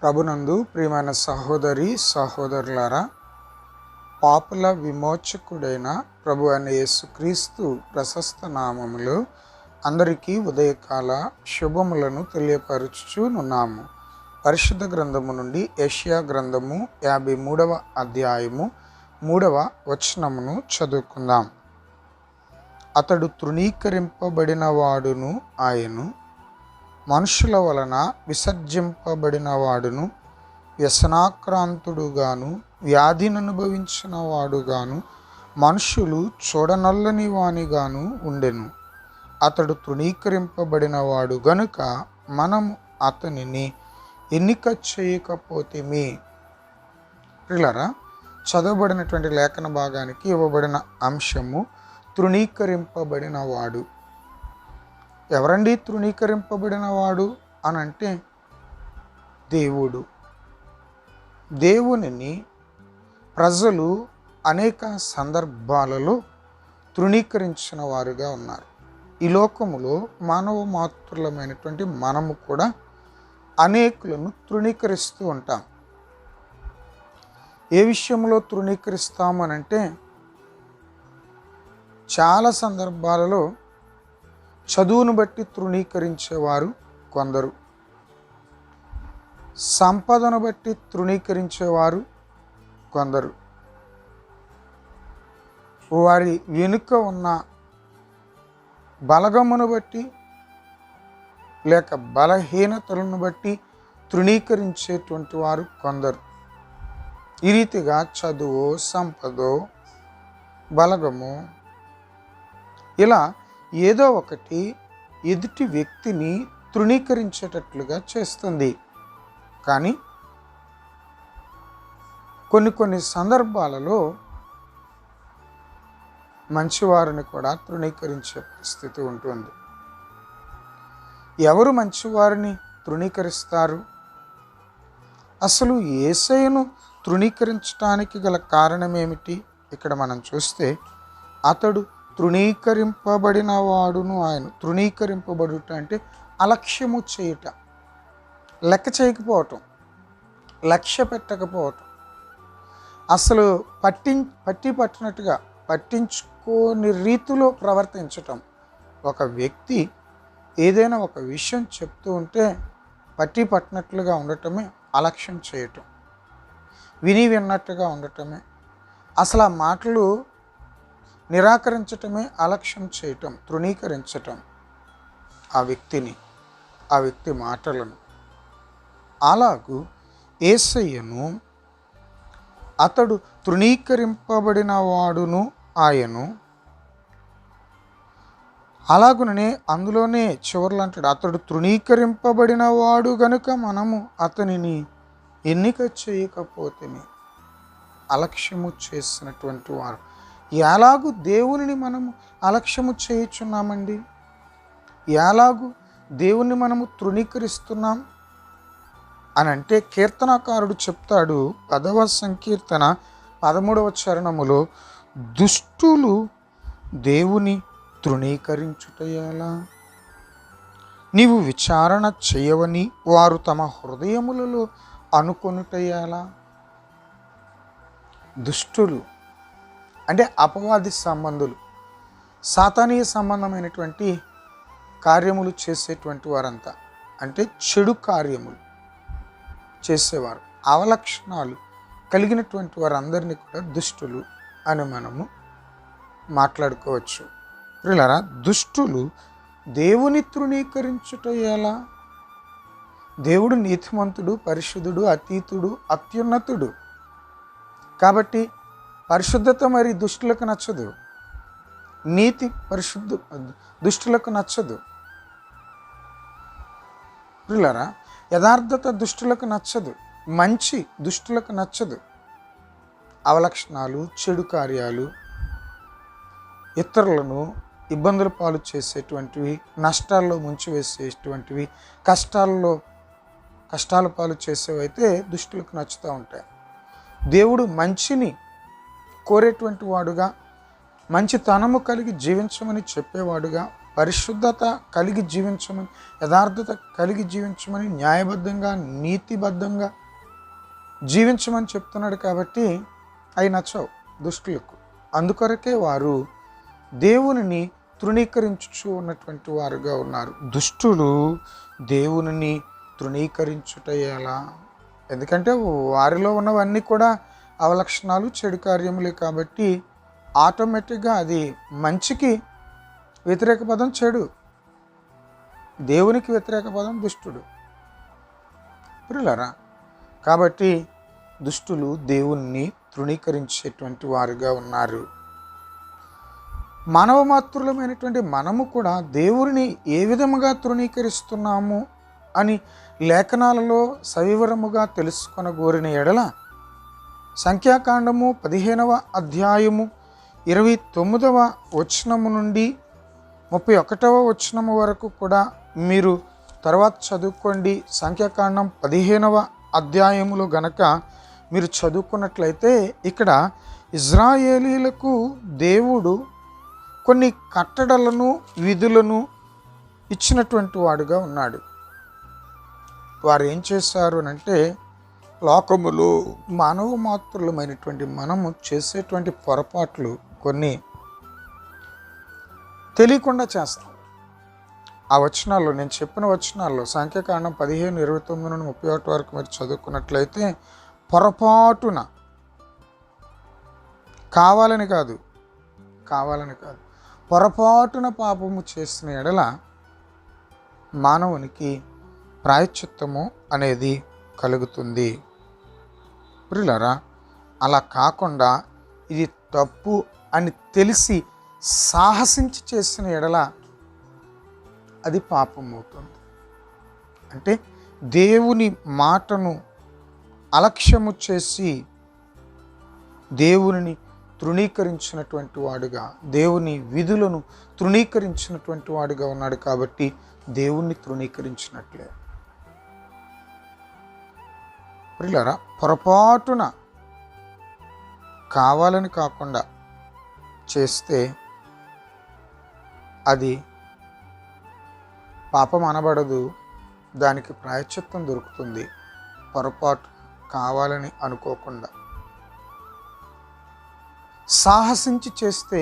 ప్రభునందు ప్రియమైన సహోదరి సహోదరులారా, పాపుల విమోచకుడైన ప్రభు అయిన యేసుక్రీస్తు ప్రశస్త నామములో అందరికీ ఉదయకాల శుభములను తెలియపరచుచున్నాము. పరిశుద్ధ గ్రంథము నుండి యెషయా గ్రంథము 53వ అధ్యాయము 3వ వచనమును చదువుకుందాం. అతడు తృణీకరింపబడిన వాడును ఆయను, మనుషుల వలన విసర్జింపబడిన వాడును, వ్యసనాక్రాంతుడుగాను వ్యాధిని అనుభవించిన వాడుగాను మనుషులు చూడనల్లని వానిగాను ఉండెను. అతడు తృణీకరింపబడిన వాడు గనుక మనము అతనిని ఎన్నిక చేయకపోతేమి. ప్రియులారా, చదవబడినటువంటి లేఖన భాగానికి ఇవ్వబడిన అంశము తృణీకరింపబడిన వాడు. ఎవరండి తృణీకరింపబడిన వాడు అని అంటే దేవుడు. దేవునిని ప్రజలు అనేక సందర్భాలలో తృణీకరించిన వారుగా ఉన్నారు. ఈ లోకములో మానవ మాతృలమైనటువంటి మనము కూడా అనేకులను తృణీకరిస్తూ ఉంటాం. ఏ విషయంలో తృణీకరిస్తామనంటే, చాలా సందర్భాలలో చదువును బట్టి తృణీకరించేవారు కొందరు, సంపదను బట్టి తృణీకరించేవారు కొందరు, వారి వెనుక ఉన్న బలగమును బట్టి లేక బలహీనతలను బట్టి తృణీకరించేటువంటి వారు కొందరు. ఈ రీతిగా చదువు, సంపదో, బలగము, ఇలా ఏదో ఒకటి ఎదుటి వ్యక్తిని తృణీకరించేటట్లుగా చేస్తుంది. కానీ కొన్ని సందర్భాలలో మంచివారిని కూడా తృణీకరించే పరిస్థితి ఉంటుంది. ఎవరు మంచివారిని తృణీకరిస్తారు? అసలు యేసయ్యను తృణీకరించడానికి గల కారణం ఏమిటి? ఇక్కడ మనం చూస్తే, అతడు తృణీకరింపబడిన వాడును ఆయన. తృణీకరింపబడుట అంటే అలక్ష్యము చేయుట, లెక్క చేయకపోవటం, లక్ష్య పెట్టకపోవటం, అసలు పట్టినట్టుగా పట్టించుకోని రీతిలో ప్రవర్తించటం. ఒక వ్యక్తి ఏదైనా ఒక విషయం చెప్తూ ఉంటే పట్టినట్లుగా ఉండటమే అలక్ష్యం చేయటం, విన్నట్టుగా ఉండటమే, అసలు ఆ మాటలు నిరాకరించటమే అలక్ష్యం చేయటం, తృణీకరించటం ఆ వ్యక్తి మాటలను. అలాగూ యేసయ్యను అతడు తృణీకరింపబడిన వాడును ఆయను. అలాగుననే అందులోనే చివర్లు అంటాడు, అతడు తృణీకరింపబడిన వాడు గనుక మనము అతనిని ఎన్నిక చేయకపోతేనే. అలక్ష్యము చేసినటువంటి వారు. ఎలాగూ దేవునిని మనము అలక్ష్యము చేయుచున్నామండి? ఎలాగూ దేవుణ్ణి మనము తృణీకరిస్తున్నాం అని అంటే, కీర్తనకారుడు చెప్తాడు 10వ సంకీర్తన 13వ చరణములో, దుష్టులు దేవుని తృణీకరించుట ఎలా? నీవు విచారణ చేయవని వారు తమ హృదయములలో అనుకొనుట ఎలా? దుష్టులు అంటే అపవాది సంబంధులు, సాతానీయ సంబంధమైనటువంటి కార్యములు చేసేటువంటి వారంతా, అంటే చెడు కార్యములు చేసేవారు, అవలక్షణాలు కలిగినటువంటి వారందరినీ కూడా దుష్టులు అని మనము మాట్లాడుకోవచ్చు. ప్రియులారా, దుష్టులు దేవుని తృణీకరించుట ఎలా? దేవుడు నీతిమంతుడు, పరిశుద్ధుడు, అతీతుడు, అత్యున్నతుడు. కాబట్టి పరిశుద్ధత మరి దుష్టులకు నచ్చదు, నీతి దుష్టులకు నచ్చదు. ప్రియులారా, యథార్థత దుష్టులకు నచ్చదు, మంచి దుష్టులకు నచ్చదు. అవలక్షణాలు, చెడు కార్యాలు, ఇతరులను ఇబ్బందుల పాలు చేసేటువంటివి, నష్టాల్లో ముంచివేసేటువంటివి, కష్టాల పాలు చేసేవైతే దుష్టులకు నచ్చుతూ ఉంటాయి. దేవుడు మంచిని కోరేటువంటి వాడుగా, మంచితనము కలిగి జీవించమని చెప్పేవాడుగా పరిశుద్ధత కలిగి జీవించమని, యథార్థత కలిగి జీవించమని, న్యాయబద్ధంగా నీతిబద్ధంగా జీవించమని చెప్తున్నాడు. కాబట్టి అవి నచ్చవు దుష్టులకు. అందుకొరకే వారు దేవునిని తృణీకరించుచు ఉన్నటువంటి వారుగా ఉన్నారు. దుష్టులు దేవునిని తృణీకరించుట ఎలా? ఎందుకంటే వారిలో ఉన్నవన్నీ కూడా అవలక్షణాలు, చెడు కార్యములే. కాబట్టి ఆటోమేటిక్గా అది మంచికి వ్యతిరేక పదం చెడు, దేవునికి వ్యతిరేక పదం దుష్టుడు. ప్రియులారా, కాబట్టి దుష్టులు దేవుణ్ణి తృణీకరించేటువంటి వారుగా ఉన్నారు. మానవ మాతృలమైనటువంటి మనము కూడా దేవుడిని ఏ విధముగా తృణీకరిస్తున్నాము అని లేఖనాలలో సవివరముగా తెలుసుకొనగోరిన ఎడల సంఖ్యాకాండము 15వ అధ్యాయము 29వ వచనము నుండి 31వ వచనము వరకు కూడా మీరు తర్వాత చదువుకోండి. సంఖ్యాకాండం 15వ అధ్యాయములో గనక మీరు చదువుకున్నట్లయితే ఇక్కడ ఇజ్రాయేలీలకు దేవుడు కొన్ని కట్టడలను, విధులను ఇచ్చినటువంటి వాడుగా ఉన్నాడు. వారు ఏం చేశారు అంటే, లోకములో మానవ మాతృలమైనటువంటి మనము చేసేటువంటి పొరపాట్లు కొన్ని తెలియకుండా చేస్తాం. ఆ వచనాల్లో, నేను చెప్పిన వచనాల్లో సంఖ్యాకాండం 15, 29 నుండి 31 వరకు మీరు చదువుకున్నట్లయితే, పొరపాటున కావాలని కాదు పొరపాటున పాపము చేసిన ఎడల మానవునికి ప్రాయశ్చిత్తము అనేది కలుగుతుంది. ప్రియులారా, అలా కాకుండా ఇది తప్పు అని తెలిసి సాహసించి చేసిన ఎడల అది పాపం అవుతుంది. అంటే దేవుని మాటను అలక్ష్యము చేసి దేవునిని తృణీకరించినటువంటి వాడుగా, దేవుని విధులను తృణీకరించినటువంటి వాడుగా ఉన్నాడు. కాబట్టి దేవుణ్ణి తృణీకరించినట్లే. ప్రియులారా, పొరపాటున కావాలని కాకుండా చేస్తే అది పాపం అనబడదు, దానికి ప్రాయశ్చిత్తం దొరుకుతుంది. పొరపాటు కావాలని అనుకోకుండా సాహసించి చేస్తే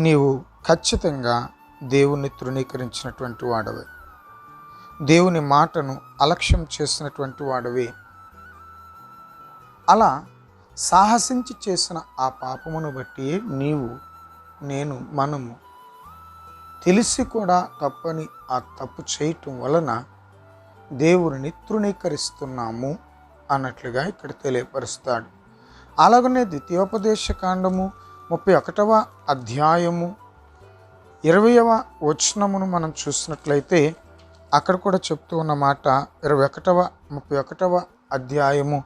నీవు ఖచ్చితంగా దేవుణ్ణి తృణీకరించినటువంటి వాడవే, దేవుని మాటను అలక్ష్యం చేసినటువంటి వాడవే. అలా సాహసించి చేసిన ఆ పాపమును బట్టి నీవు, నేను, మనము తెలిసి కూడా తప్పని ఆ తప్పు చేయటం వలన దేవుని తృణీకరిస్తున్నాము అన్నట్లుగా ఇక్కడ తెలియపరుస్తాడు. అలాగనే ద్వితీయోపదేశ కాండము 31వ అధ్యాయము 20వ వచనమును మనం చూసినట్లయితే అక్కడ కూడా చెప్తూ ఉన్న మాట, 31వ అధ్యాయము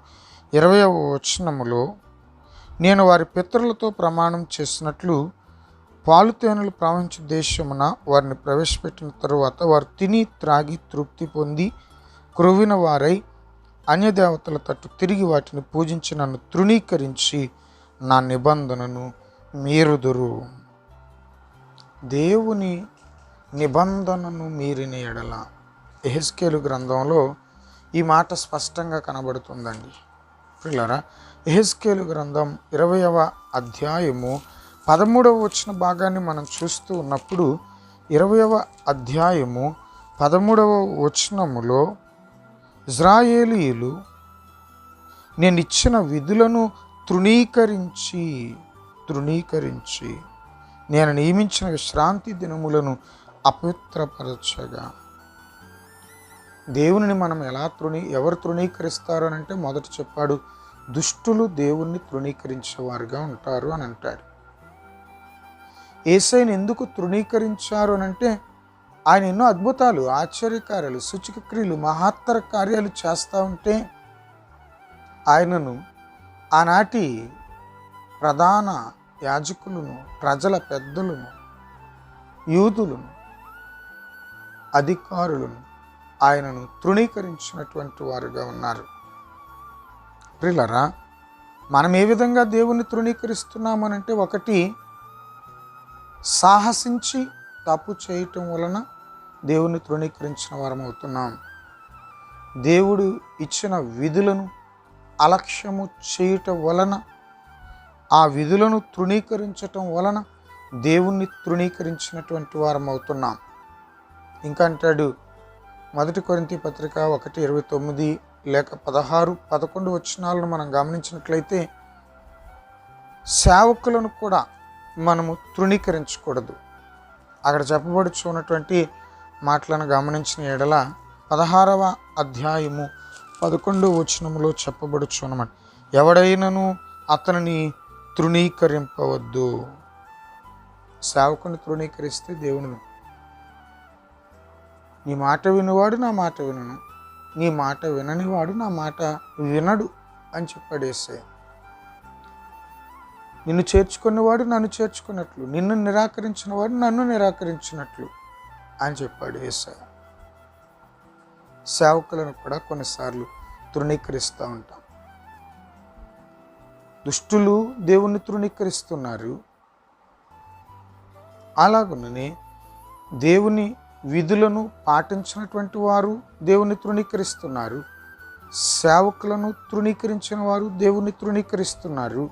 20వ వచనములో, నేను వారి పితరులతో ప్రమాణం చేసినట్లు పాలు తేనెలు ప్రవహించే దేశమున వారిని ప్రవేశపెట్టిన తరువాత వారు తిని త్రాగి తృప్తి పొంది క్రొవ్విన వారై అన్యదేవతల తట్టు తిరిగి వాటిని పూజించి నన్ను తృణీకరించి నా నిబంధనను మీరుదురు. దేవుని నిబంధనను మీరిన ఎడల, యెహెజ్కేలు గ్రంథంలో ఈ మాట స్పష్టంగా కనబడుతుందండి. ప్రియులారా, యెహెజ్కేలు గ్రంథం 20వ అధ్యాయము 13వ వచన భాగాన్ని మనం చూస్తూ ఉన్నప్పుడు 20వ అధ్యాయము 13వ వచనములో, ఇజ్రాయేలీయులు నేను ఇచ్చిన విధులను తృణీకరించి నేను నియమించిన విశ్రాంతి దినములను అపవిత్రపరచగా. దేవుని మనం ఎవరు తృణీకరిస్తారు అని అంటే, మొదట చెప్పాడు, దుష్టులు దేవుణ్ణి తృణీకరించేవారుగా ఉంటారు అని అంటాడు. యేసయ్యను ఎందుకు తృణీకరించారు అని అంటే, ఆయన ఎన్నో అద్భుతాలు, ఆశ్చర్యకార్యాలు, సూచక క్రియలు, మహత్తర కార్యాలు చేస్తూ ఉంటే ఆయనను ఆనాటి ప్రధాన యాజకులను, ప్రజల పెద్దలను, యూదులను, అధికారులను ఆయనను తృణీకరించినటువంటి వారుగా ఉన్నారు. ప్రియులారా, మనం ఏ విధంగా దేవుణ్ణి తృణీకరిస్తున్నామనంటే, ఒకటి సాహసించి తప్పు చేయటం వలన దేవుని తృణీకరించిన వారం అవుతున్నాం. దేవుడు ఇచ్చిన విధులను అలక్ష్యము చేయటం వలన, ఆ విధులను తృణీకరించటం వలన దేవుణ్ణి తృణీకరించినటువంటి వారం అవుతున్నాం. ఇంకా అంటాడు, 1 కొరింథీ పత్రిక 1:29 లేక 16, 11 వచనాలను మనం గమనించినట్లయితే, సేవకులను కూడా మనము తృణీకరించకూడదు. అక్కడ చెప్పబడుచున్నటువంటి మాటలను గమనించిన ఎడల 16వ అధ్యాయము 11వ వచనములో చెప్పబడుచున్నమాట, ఎవడైనను అతనిని తృణీకరింపవద్దు. సేవకుని తృణీకరిస్తే దేవుని, నీ మాట వినివాడు నా మాట వినను, నీ మాట విననివాడు నా మాట వినడు అని చెప్పాడేసే. నిన్ను చేర్చుకున్నవాడు నన్ను చేర్చుకున్నట్లు, నిన్ను నిరాకరించిన వాడు నన్ను నిరాకరించినట్లు అని చెప్పాడు యేసయ్య. సేవకులను కూడా కొన్నిసార్లు తృణీకరిస్తూ ఉంటాం. దుష్టులు దేవుణ్ణి తృణీకరిస్తున్నారు. అలాగుననే దేవుని విధులను పాటించినటువంటి వారు దేవుని తృణీకరిస్తున్నారు. సేవకులను తృణీకరించిన వారు దేవుని తృణీకరిస్తున్నారు.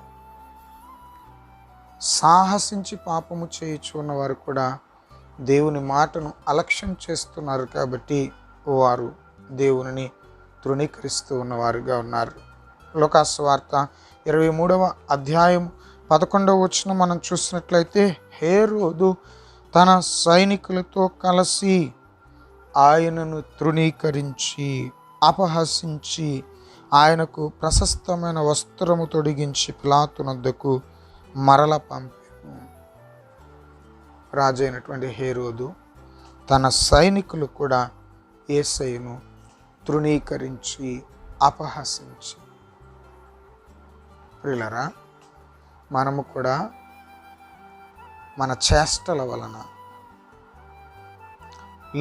సాహసించి పాపము చేయుచున్న వారు కూడా దేవుని మాటను అలక్ష్యం చేస్తున్నారు. కాబట్టి వారు దేవుని తృణీకరిస్తూ ఉన్నవారుగా ఉన్నారు. లోకాసు వార్త 23వ అధ్యాయం 11వ వచనం మనం చూసినట్లయితే, హేరోదు తన సైనికులతో కలిసి ఆయనను తృణీకరించి అపహసించి ఆయనకు ప్రశస్తమైన వస్త్రము తొడిగించి పిలాతునొద్దకు మరల పంపాను. రాజైనటువంటి హేరోదు తన సైనికులు కూడా యేసయ్యను తృణీకరించి అపహసించి. ప్రియులారా, మనము కూడా మన చేష్టల వలన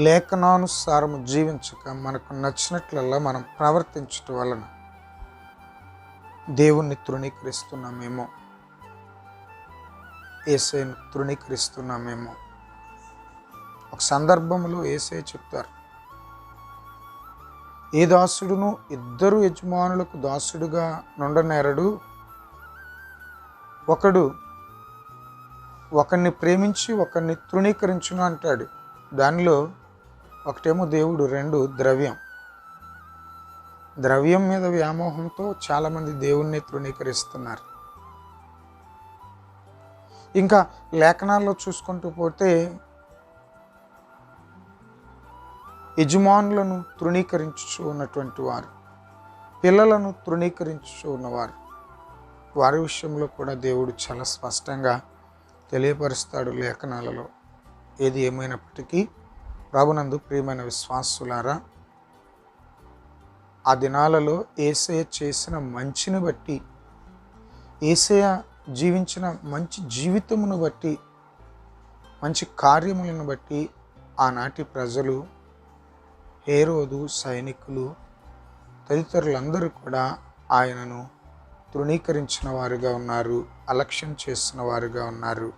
లేఖనానుసారము జీవించక మనకు నచ్చినట్లల్లా మనం ప్రవర్తించటం వలన దేవుణ్ణి తృణీకరిస్తున్నామేమో, యేసయ్యను తృణీకరిస్తున్నామేమో. ఒక సందర్భంలో యేసయ్య చెప్తారు, ఏ దాసుడును 2 యజమానులకు దాసుడుగా నుండనేరడు. ఒకడు ఒకరిని ప్రేమించి ఒకరిని తృణీకరించును అంటాడు. దానిలో ఒకటేమో దేవుడు, 2 ద్రవ్యం. ద్రవ్యం మీద వ్యామోహంతో చాలామంది దేవుణ్ణి తృణీకరిస్తున్నారు. ఇంకా లేఖనాల్లో చూసుకుంటూ పోతే యజమానులను తృణీకరించు ఉన్నటువంటి వారు, పిల్లలను తృణీకరించు ఉన్నవారు, వారి విషయంలో కూడా దేవుడు చాలా స్పష్టంగా తెలియపరుస్తాడు లేఖనాలలో. ఏది ఏమైనప్పటికీ ప్రభునందు ప్రియమైన విశ్వాసులారా, ఆ దినాలలో యేసయ్య చేసిన మంచిని బట్టి, యేసయ్య జీవించిన మంచి జీవితమును బట్టి, మంచి కార్యములను బట్టి ఆనాటి ప్రజలు, హేరోదు సైనికులు తదితరులందరూ కూడా ఆయనను తృణీకరించిన వారుగా ఉన్నారు, అలక్ష్యం చేసిన వారుగా ఉన్నారు.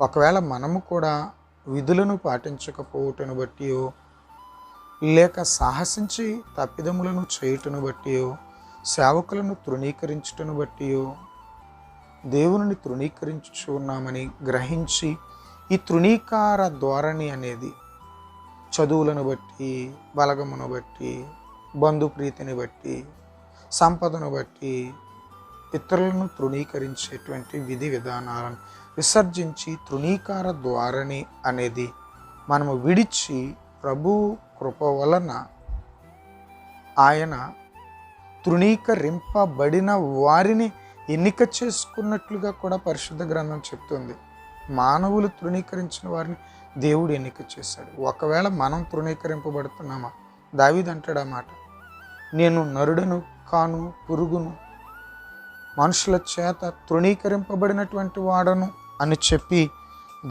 ఒకవేళ మనము కూడా విధులను పాటించకపోవటను బట్టియో, లేక సాహసించి తప్పిదములను చేయుటను బట్టియో, సేవకులను తృణీకరించుటను బట్టియో దేవుని తృణీకరించు ఉన్నామని గ్రహించి, ఈ తృణీకార ధోరణి అనేది చదువులను బట్టి, బలగమును బట్టి, బంధుప్రీతిని బట్టి, సంపదను బట్టి ఇతరులను తృణీకరించేటువంటి విధి విధానాలను విసర్జించి తృణీకార ధోరణి అనేది మనము విడిచి ప్రభు కృప వలన ఆయన తృణీకరింపబడిన వారిని ఎన్నిక చేసుకున్నట్లుగా కూడా పరిశుద్ధ గ్రంథం చెప్తుంది. మానవులు తృణీకరించిన వారిని దేవుడు ఎన్నిక చేశాడు. ఒకవేళ మనం తృణీకరింపబడుతున్నామా? దావీదు అంటాడు ఆ మాట, నేను నరుడను కాను, పురుగును, మనుషుల చేత తృణీకరింపబడినటువంటి వాడను అని చెప్పి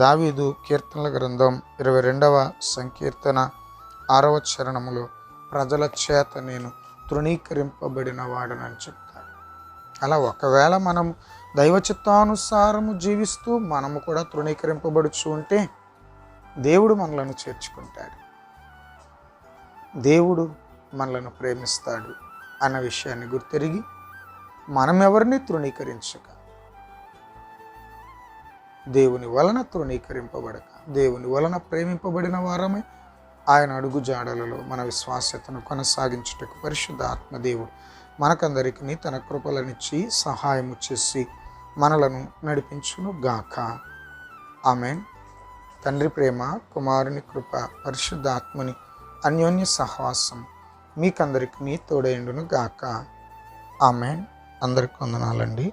దావీదు కీర్తనల గ్రంథం 22వ సంకీర్తన 6వ చరణములో ప్రజల చేత నేను తృణీకరింపబడిన వాడనని చెప్తాడు. అలా ఒకవేళ మనం దైవ చిత్తానుసారము జీవిస్తూ మనము కూడా తృణీకరింపబడుచు ఉంటే దేవుడు మనలను చేర్చుకుంటాడు, దేవుడు మనలను ప్రేమిస్తాడు అన్న విషయాన్ని గుర్తెరిగి మనం ఎవరిని తృణీకరించక, దేవుని వలన తృణీకరింపబడక, దేవుని వలన ప్రేమింపబడిన వారమే ఆయన అడుగు జాడలలో మన విశ్వాస్యతను కొనసాగించుటకు పరిశుద్ధ ఆత్మదేవుడు మనకందరికీ తన కృపలనిచ్చి సహాయము చేసి మనలను నడిపించును గాక. ఆమెన్. తండ్రి ప్రేమ, కుమారుని కృప, పరిశుద్ధ ఆత్మని అన్యోన్య సహవాసం మీకందరికీ తోడైండును గాక. ఆమెన్. అందరికి వందనాలండి.